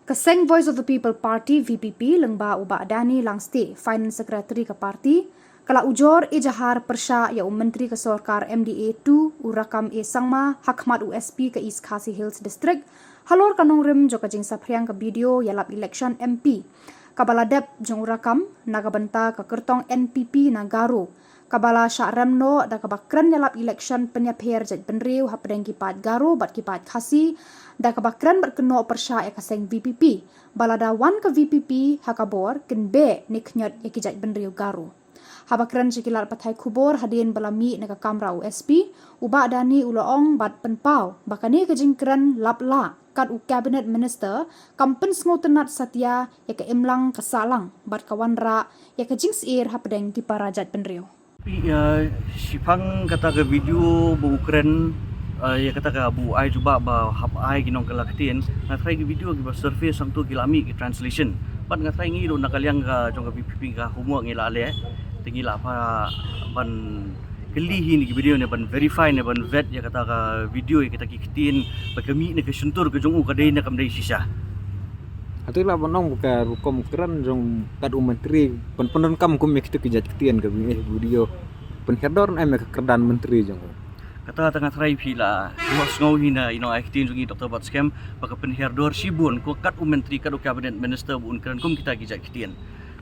Kaseng Voice of the People Party VPP lengba ubah Dani Langste Finance Secretary ke parti kala Ujor ejahar persya ya Myntri ke Sorkar MDA 2 urakam sangma hakmat USP ke East Khasi Hills District halor kanong rim jo ka Jingiapher ke video yalap election MP kabaladep jong urakam nagabenta ke kertong NPP nagaro kabala syaremno da kabakran yalap election penyapher Jaitbynriew hapdeng kipat garo bat kipat khasi da kabakran berkeno persya ya kaseng VPP balada wan ke VPP hakabor kenbe niknyat ya ki Jaitbynriew garo habakran sikilar patai Khubor hadin balami neka kamra USP ubak dani uloong bat penpau bakani kejingkran lapla kat u cabinet minister kampen sngotenat satya ya ke imlang kesalang bat ka Wanrah ya ke jingsir hapdeng ki para Jaitbynriew. Sipang kata ke video bu Ukraine ya kata ke bu ai cuba ba hap ai ginong kelaktin ngatrai ke video ke survey sang tu kilami ke translation pat ngatrai ngi do nakaliang ka jong ke PPP ka homework ngila ale tinggi la pa ban keli hi ni video ne ban verify ne ban vet ya kata ke video ya kita kitin ba kami ne ke suntur ke jong u ka dei ne kam dei sisa atau lah penong buka rukom keren jong kad Myntri pen kam kum mek tu kejat ketian ke video penherdor ke kerdan Myntri jong kata tengah try pila was ngau hina ino acting jungi Dr. Bosco baka penherdor sibun ko kad Myntri kad cabinet minister bun keren kum kita kejat ketian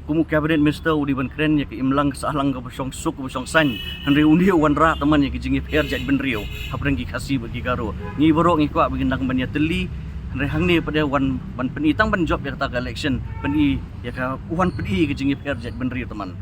kum cabinet minister udi ban keren ya ke imlang salang ke bosong suk bosong san andre undi Wanrah teman ya ke Jingiapher Jaitbynriew hapren ki khasi bagi garo ngi borok ngi kwa bagi banya teli rehang ni pada wan ban peni tang ban job ya kata election peni ya ka wan peni ke Jingiapher Jaitbynriew teman